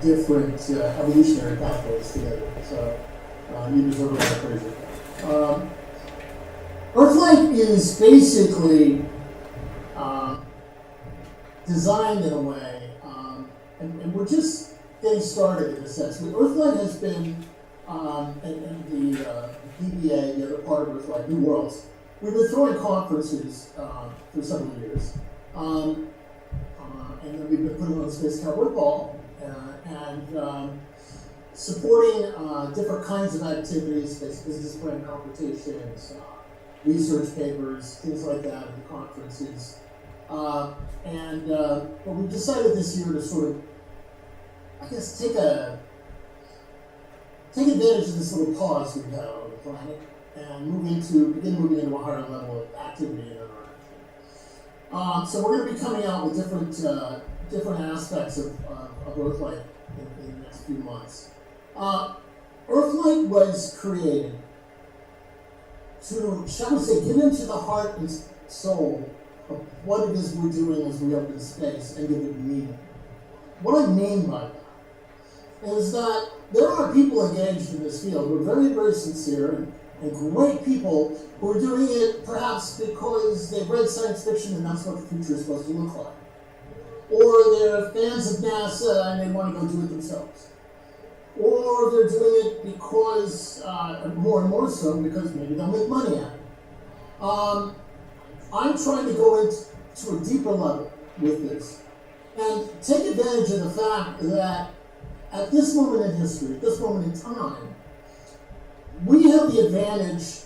different evolutionary pathways together. So you deserve a lot of praise. Earthlight is basically designed in a way, and we're just getting started in a sense. Earthlight has been, and the PBA, the other part of Earthlight, New Worlds, we've been throwing conferences for several years. And then we've been putting on the Space Cowboy Ball and supporting different kinds of activities, space business plan competitions, research papers, things like that at the conferences. But we decided this year to sort of, I guess, take advantage of this little pause we've had on the planet and begin moving into a higher level of activity and interaction. So we're going to be coming out with different aspects of Earthlight in the next few months. Earthlight was created to, shall we say, get into the heart and soul of what it is we're doing as we open space and give it meaning. What I mean by that is that there are people engaged in this field who are very, very sincere and great people who are doing it perhaps because they've read science fiction and that's what the future is supposed to look like. Or they're fans of NASA and they want to go do it themselves. Or they're doing it because, more and more so, because maybe they'll make money at it. I'm trying to go into a deeper level with this and take advantage of the fact that at this moment in history, at this moment in time, we have the advantage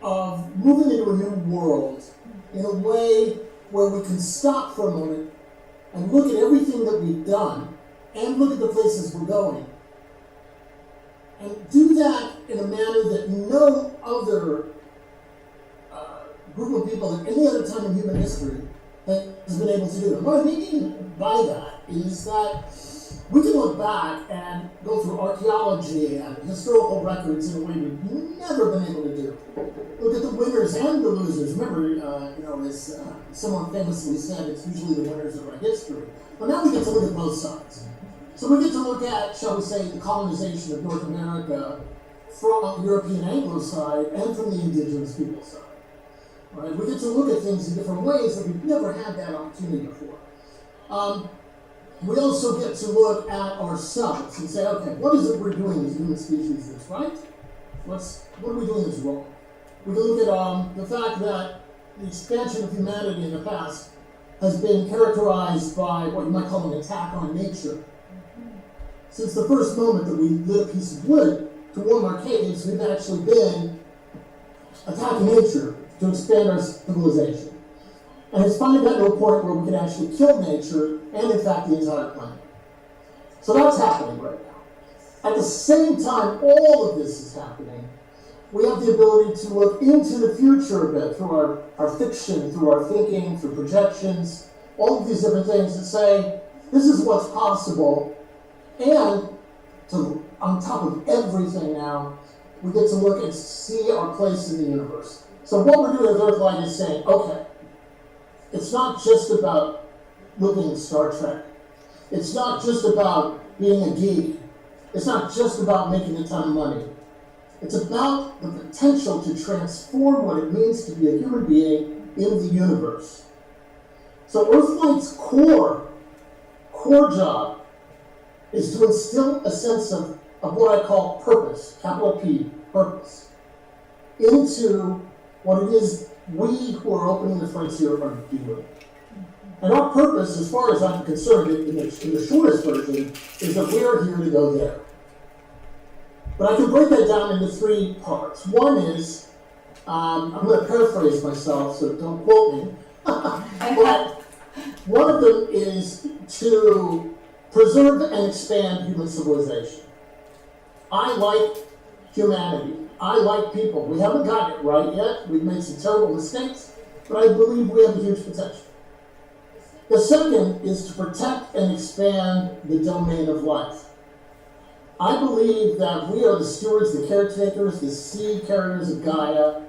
of moving into a new world in a way where we can stop for a moment and look at everything that we've done and look at the places we're going and do that in a manner that no other group of people at any other time in human history has been able to do. And what I mean by that is that we can look back and go through archaeology and historical records in a way we've never been able to do. Look at the winners and the losers. Remember, as someone famously said, it's usually the winners of our history. But now we get to look at both sides. So we get to look at, shall we say, the colonization of North America from the European Anglo side and from the indigenous people side. Right? We get to look at things in different ways that we've never had that opportunity before. We also get to look at ourselves and say, okay, what is it we're doing as human species that's right? What are we doing that's wrong? We can look at the fact that the expansion of humanity in the past has been characterized by what you might call an attack on nature. Since the first moment that we lit a piece of wood to warm our caves, we've actually been attacking nature to expand our civilization. And it's finally gotten to a point where we can actually kill nature and, in fact, the entire planet. So that's happening right now. At the same time all of this is happening, we have the ability to look into the future a bit through our fiction, through our thinking, through projections, all of these different things that say, this is what's possible. And on top of everything now, we get to look and see our place in the universe. So what we're doing with Earthlight is saying, okay, it's not just about looking at Star Trek. It's not just about being a geek. It's not just about making a ton of money. It's about the potential to transform what it means to be a human being in the universe. So Earthlight's core job is to instill a sense of what I call purpose, capital P, purpose, into what it is we who are opening the frontier are doing. And our purpose, as far as I'm concerned, in the shortest version, is that we are here to go there. But I can break that down into three parts. One is, I'm going to paraphrase myself, so don't quote me, but one of them is to preserve and expand human civilization. I like humanity. I like people. We haven't gotten it right yet. We've made some terrible mistakes, but I believe we have a huge potential. The second is to protect and expand the domain of life. I believe that we are the stewards, the caretakers, the seed carriers of Gaia,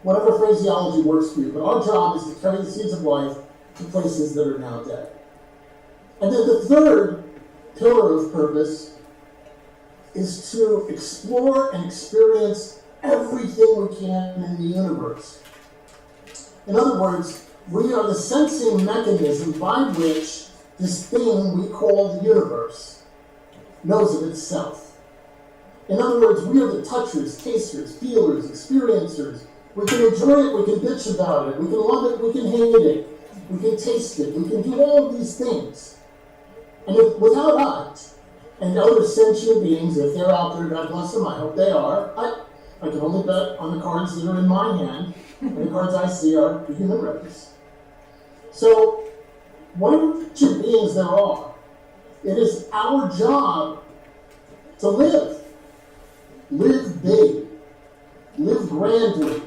whatever phraseology works for you, but our job is to carry the seeds of life to places that are now dead. And then the third pillar of purpose is to explore and experience everything we can in the universe. In other words, we are the sensing mechanism by which this thing we call the universe knows of itself. In other words, we are the touchers, tasters, feelers, experiencers. We can enjoy it, we can bitch about it, we can love it, we can hate it, we can taste it, we can do all of these things. And if, without us, and other sentient beings, if they're out there, God bless them, I hope they are, I can only bet on the cards that are in my hand, and the cards I see are the human race. So, whatever beings there are, it is our job to live. Live big. Live grandly.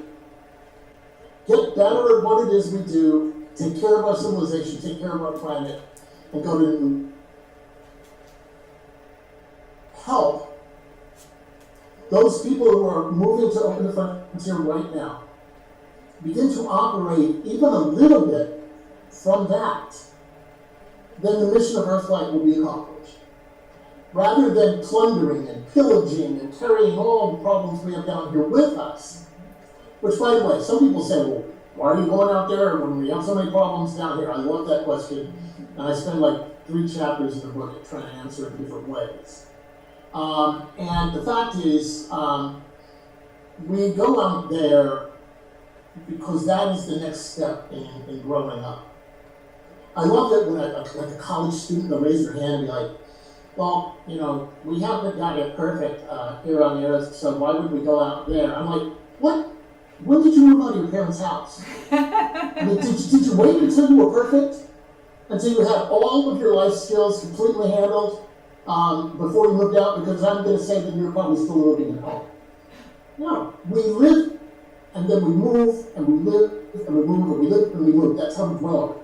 Get better at what it is we do. Take care of our civilization. Take care of our planet. And go to help those people who are moving to open the frontier right now begin to operate even a little bit from that. Then the mission of Earthlight will be accomplished. Rather than plundering and pillaging and carrying all the problems we have down here with us, which, by the way, some people say, well, why are you going out there when we have so many problems down here? I love that question, and I spend like 3 chapters in the book trying to answer it in different ways. And the fact is, we go out there because that is the next step in growing up. I love it when like a college student will raise their hand and be like, well, you know, we haven't got it perfect here on the earth, so why would we go out there? I'm like, what? When did you move out of your parents' house? I mean, did you wait until you were perfect? Until you had all of your life skills completely handled before you moved out? Because I'm going to say that you're probably still living at home. No, we live, and then we move, and we live, and we move, and we live, and we move. That's how we grow.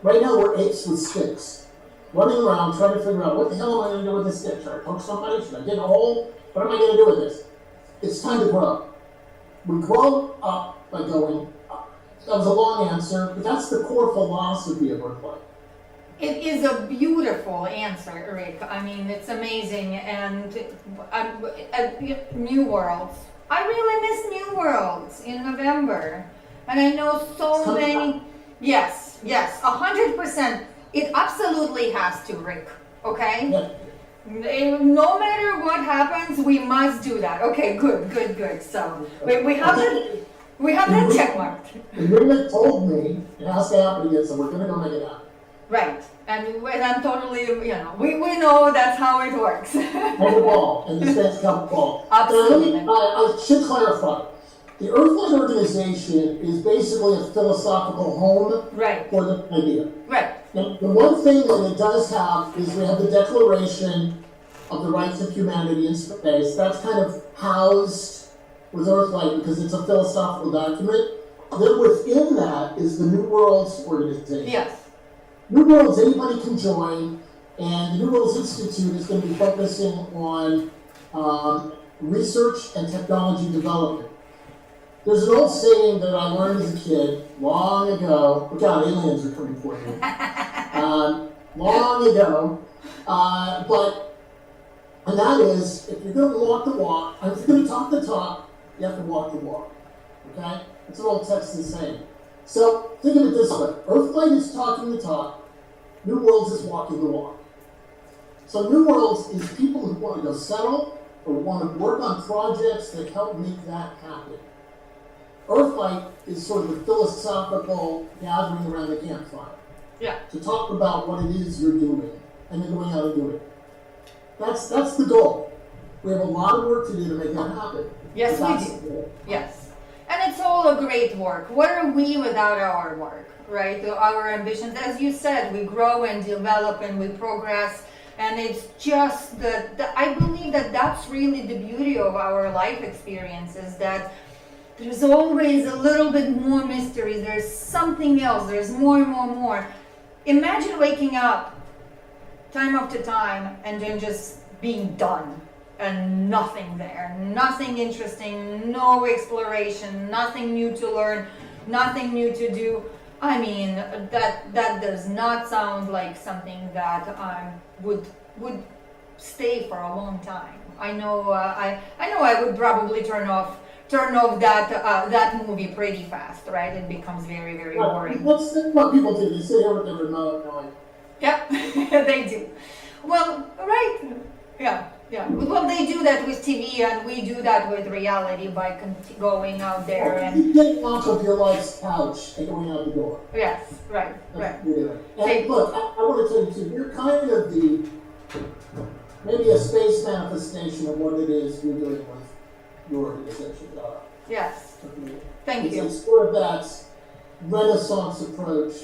Right now, we're apes with sticks, running around trying to figure out what the hell am I going to do with this stick? Should I poke somebody? Should I dig a hole? What am I going to do with this? It's time to grow. We grow up by going up. That was a long answer, but that's the core philosophy of Earthlight. It is a beautiful answer, Rick. I mean, it's amazing. And New Worlds. I really miss New Worlds in November. And I know so many. Yes, 100%. It absolutely has to, Rick. Okay? Yeah. No matter what happens, we must do that. Okay, good. So we have that check marked. The roommate told me it has to happen again, so we're going to go make it happen. Right, and I'm totally, we know that's how it works. Have the ball, and the Spanish Cup ball. Absolutely. I should clarify. The Earthlight organization is basically a philosophical home for the idea. Right. Now, the one thing that it does have is we have the Declaration of the Rights of Humanity in Space. That's kind of housed with Earthlight because it's a philosophical document. Then within that is the New Worlds organization. Yes. New Worlds, anybody can join, and the New Worlds Institute is going to be focusing on research and technology development. There's an old saying that I learned as a kid long ago. Look out, aliens are coming for you. Long ago, and that is, if you're going to walk the walk, and if you're going to talk the talk, you have to walk the walk. Okay? That's what old Texas is saying. So think of it this way: Earthlight is talking the talk. New Worlds is walking the walk. So New Worlds is people who want to go settle or want to work on projects that help make that happen. Earthlight is sort of a philosophical gathering around the campfire. Yeah. To talk about what it is you're doing and then going out and doing it. That's the goal. We have a lot of work to do to make that happen. Yes, we do. Yes. And it's all a great work. What are we without our work, right? Our ambitions. As you said, we grow and develop and we progress. And it's just I believe that that's really the beauty of our life experiences, that there's always a little bit more mystery. There's something else. There's more. Imagine waking up time after time and then just being done. And nothing there, nothing interesting, no exploration, nothing new to learn, nothing new to do. I mean, that does not sound like something that would stay for a long time. I know I know I would probably turn off that movie pretty fast, right? It becomes very very boring. That's what people do. They sit here with their remote going, Yep, they do. Well, right. Yeah, yeah. Well, they do that with TV, and we do that with reality by going out there oh, and. you get off of your life's couch and going out the door. Yes, right, right. That's weird. And Take- look, I want to tell you too, you're kind of maybe a space manifestation of what it is you're doing with your organization. Yes. Thank It's you. like sort of that Renaissance approach,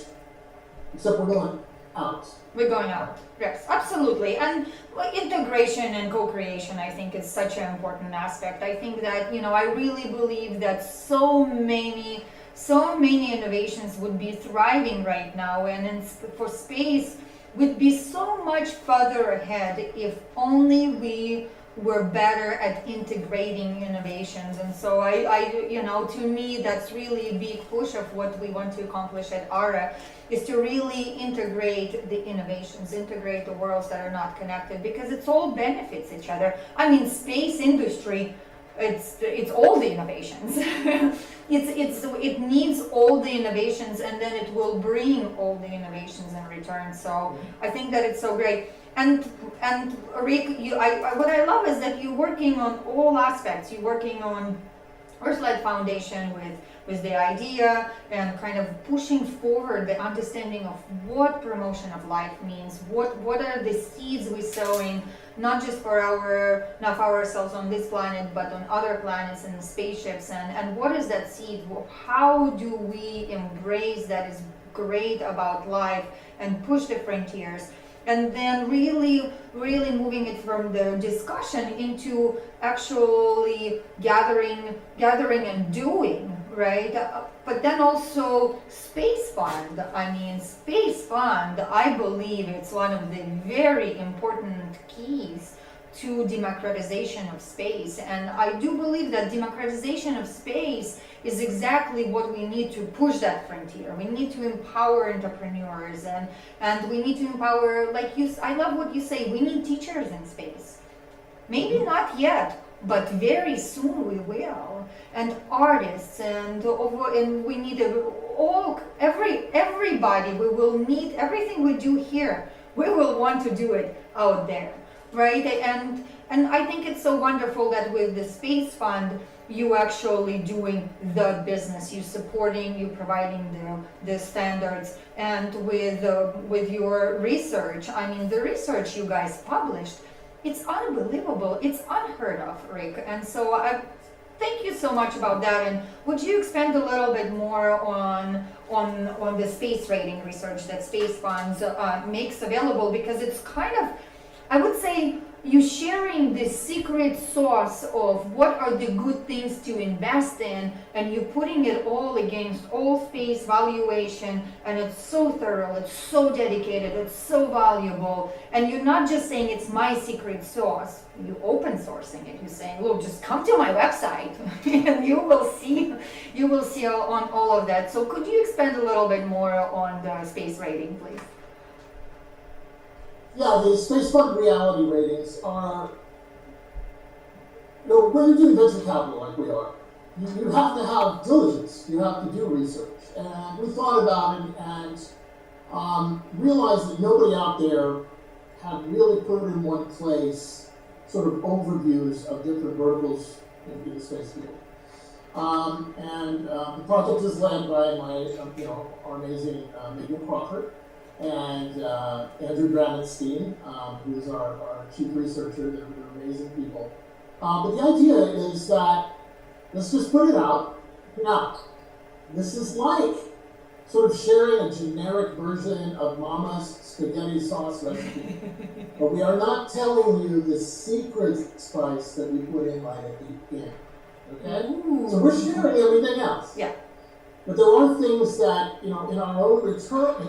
except we're going out. We're going out. Yes, absolutely. And integration and co-creation, I think, is such an important aspect. I think that, I really believe that so many innovations would be thriving right now, and for space would be so much further ahead if only we were better at integrating innovations. And so to me, that's really a big push of what we want to accomplish at ARA, is to really integrate the innovations, integrate the worlds that are not connected, because it's all benefits each other. I mean, space industry, it's all the innovations. it needs all the innovations, and then it will bring all the innovations in return. So I think that it's so great. And Rick, what I love is that you're working on all aspects. You're working on Earthlight Foundation with the idea and kind of pushing forward the understanding of what promotion of life means. What are the seeds we're sowing, not just for ourselves on this planet, but on other planets and spaceships. And what is that seed? How do we embrace that is great about life and push the frontiers? And then really moving it from the discussion into actually gathering and doing, right? But then also Space Fund. I mean, Space Fund, I believe it's one of the very important keys to democratization of space. And I do believe that democratization of space is exactly what we need to push that frontier. We need to empower entrepreneurs, and we need to empower, I love what you say, we need teachers in space. Maybe not yet, but very soon we will. And artists, and we need everybody. We will need everything we do here. We will want to do it out there, right? And I think it's so wonderful that with the Space Fund, you actually doing the business, you supporting, you providing the standards, and with your research. I mean, the research you guys published, it's unbelievable, it's unheard of, Rick. And so I thank you so much about that. And would you expand a little bit more on the space rating research that Space Funds makes available, because it's kind of, I would say, you sharing the secret sauce of what are the good things to invest in, and you putting it all against all space valuation, and it's so thorough, it's so dedicated, it's so valuable. And you're not just saying it's my secret sauce, you open sourcing it. You're saying, look, just come to my website and you will see on all of that. So could you expand a little bit more on the space rating, please? Yeah, the Space Fund reality ratings are, when you're doing venture capital like we are, you have to have diligence, you have to do research. And we thought about it and realized that nobody out there had really put it in one place, sort of overviews of different verticals in the space field. The project is led by our amazing Megan Crawford and Andrew Granitstein, who is our chief researcher. They're amazing people. But the idea is that, let's just put it out. Now, this is like sort of sharing a generic version of Mama's spaghetti sauce recipe. But we are not telling you the secret spice that we put in right at the end. Okay? Ooh. So we're sharing everything else. Yeah. But there are things that, in our own internal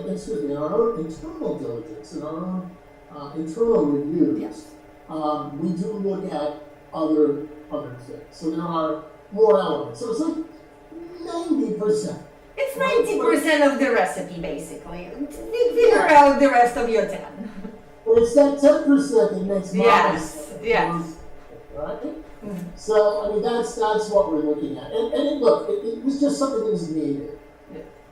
diligence, in our own internal reviews, Yes. We do look at other things. So there are more elements. So it's like 90%. It's 90% of the recipe, basically. Figure out the rest of your 10. But it's that 10% that makes Yes. right? So, I mean, that's what we're looking at. And it was just something that was needed.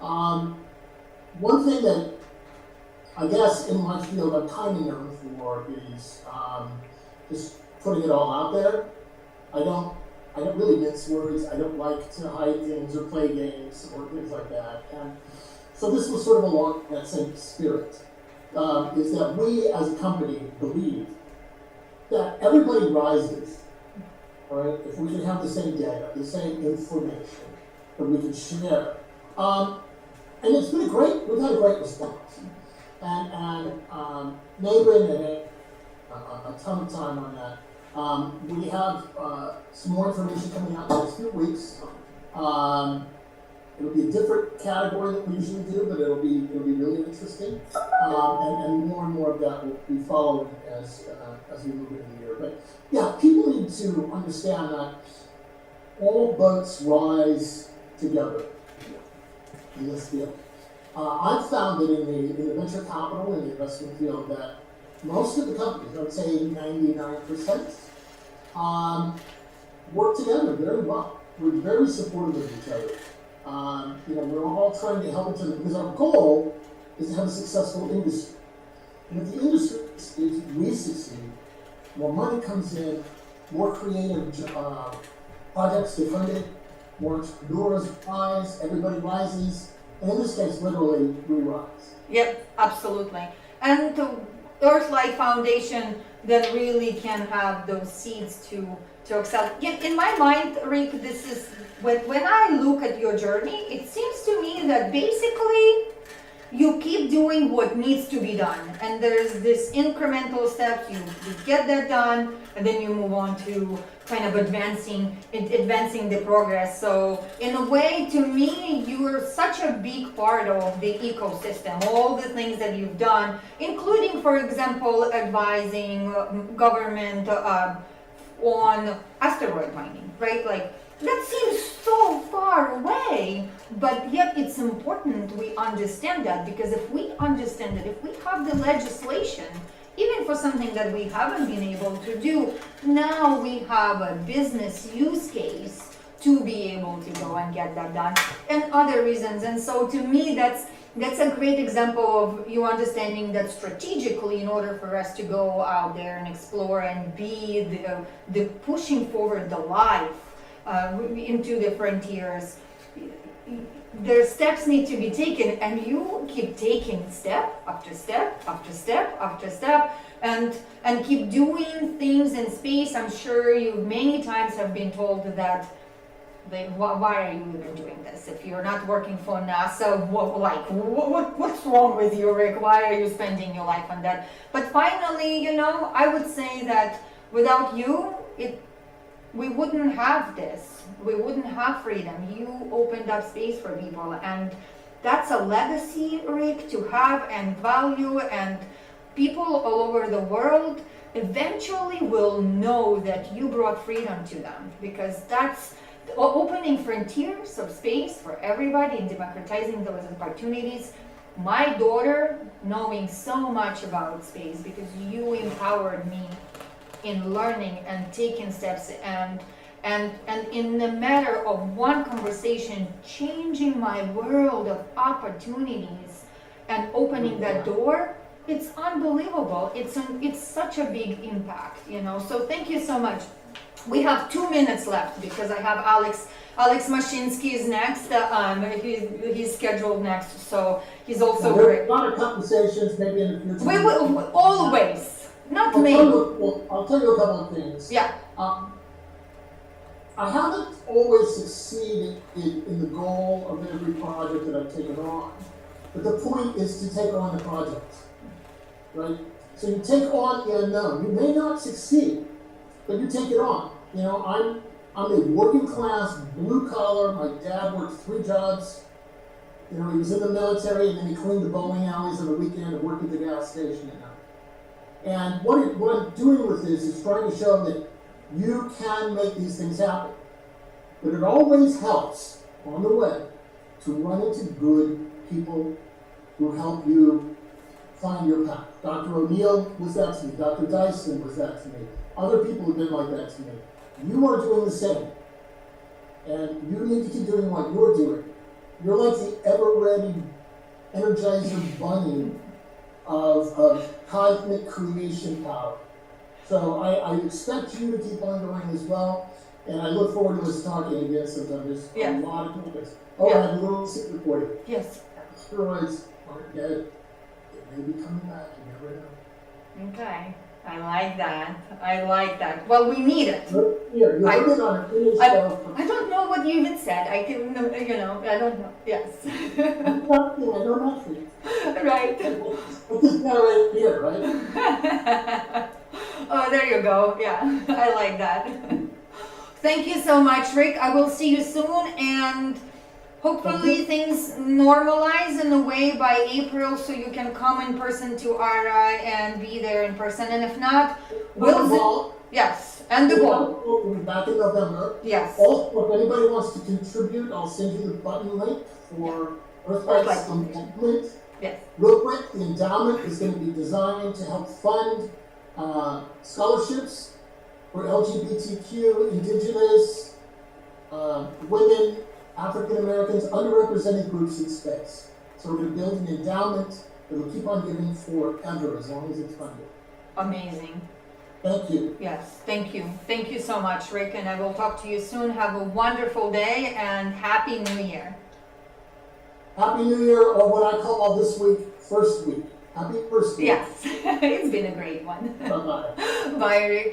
One thing that I guess in my field I'm kind of known for is just putting it all out there. I don't really mince words. I don't like to hide things or play games or things like that. And so this was sort of along that same spirit. Is that we as a company believe that everybody rises, right? If we can have the same data, the same information that we can share. And it's been we've had a great response. And Nabin and a ton of time on that. We have some more information coming out in the next few weeks. It'll be a different category than we usually do, but it'll be really interesting. And more of that will be followed as we move into the year. But yeah, people need to understand that all boats rise together in this field. I've found that in the venture capital and the investment field that most of the companies, I would say 99%, work together very well. We're very supportive of each other. We're all trying to help each other because our goal is to have a successful industry. And if the industry is we succeed, more money comes in, more creative projects get funded, more entrepreneurs rise, everybody rises, and in this case, literally, we rise. Yep, absolutely. And the Earthlight Foundation that really can have those seeds to excel. In my mind, Rick, this is when I look at your journey, it seems to me that basically you keep doing what needs to be done, and there's this incremental steps. You get that done, and then you move on to kind of advancing the progress. So in a way, to me, you're such a big part of the ecosystem. All the things that you've done, including, for example, advising government on asteroid mining, right? Like, that seems so far away, but yet it's important we understand that, because if we understand it, if we have the legislation, even for something that we haven't been able to do, now we have a business use case to be able to go and get that done, and other reasons. And so to me, that's a great example of you understanding that strategically, in order for us to go out there and explore and be the pushing forward the life into the frontiers, their steps need to be taken, and you keep taking step after step after step after step, and keep doing things in space. I'm sure you many times have been told that why are you even doing this if you're not working for NASA? What's wrong with you, Rick? Why are you spending your life on that? But finally, I would say that without you, we wouldn't have this. We wouldn't have freedom. You opened up space for people, and that's a legacy, Rick, to have and value, and people all over the world eventually will know that you brought freedom to them, because that's opening frontiers of space for everybody and democratizing those opportunities. My daughter knowing so much about space because you empowered me in learning and taking steps, and in a matter of one conversation changing my world of opportunities and opening that door. It's unbelievable. It's such a big impact, so thank you so much. We have 2 minutes left because I have Alex Mashinsky is next. He's scheduled next, so he's also great. A lot of conversations maybe in the future. We will always, not maybe. I'll tell you a couple of things. Yeah. I haven't always succeeded in the goal of every project that I've taken on, but the point is to take on the project, right? So you take on the unknown. You may not succeed, but you take it on. I'm a working class, blue collar. My dad worked 3 jobs. He was in the military, and then he cleaned the bowling alleys on the weekend and worked at the gas station at night. And what I'm doing with this is trying to show that you can make these things happen. But it always helps on the way to run into good people who help you find your path. Dr. O'Neill was that to me. Dr. Dyson was that to me. Other people have been like that to me. You are doing the same. And you need to keep doing what you're doing. You're like the ever-ready Energizer bunny of cosmic creation power. So I expect you to keep on going as well. And I look forward to us talking again sometime. There's Yeah. a lot of topics. Oh, Yeah. I have a little secret for you. Yes. Asteroids aren't dead. They may be coming back. You never know. Okay. I like that. I like that. Well, we need it. Look here, you're working on a finished stuff. I don't know what you even said. I can, I don't know. Yes. I'm nothing. I know nothing. Right. But this guy right here, right? Oh, there you go. Yeah, I like that. Thank you so much, Rick. I will see you soon, and hopefully things normalize in a way by April so you can come in person to ARA and be there in person. And if not, we'll yes, and the ball. We'll be back in November. Yes. Also, if anybody wants to contribute, I'll send you the button link for Earthlight's endowment. Yes. Real quick, the endowment is going to be designed to help fund scholarships for LGBTQ, Indigenous, women, African Americans, underrepresented groups in space. So we're going to build an endowment that will keep on giving forever as long as it's funded. Amazing. Thank you. Yes, thank you. Thank you so much, Rick, and I will talk to you soon. Have a wonderful day and Happy New Year. Happy New Year, or what I call this week, first week. Happy first week. Yes, it's been a great one. Bye-bye. Bye, Rick.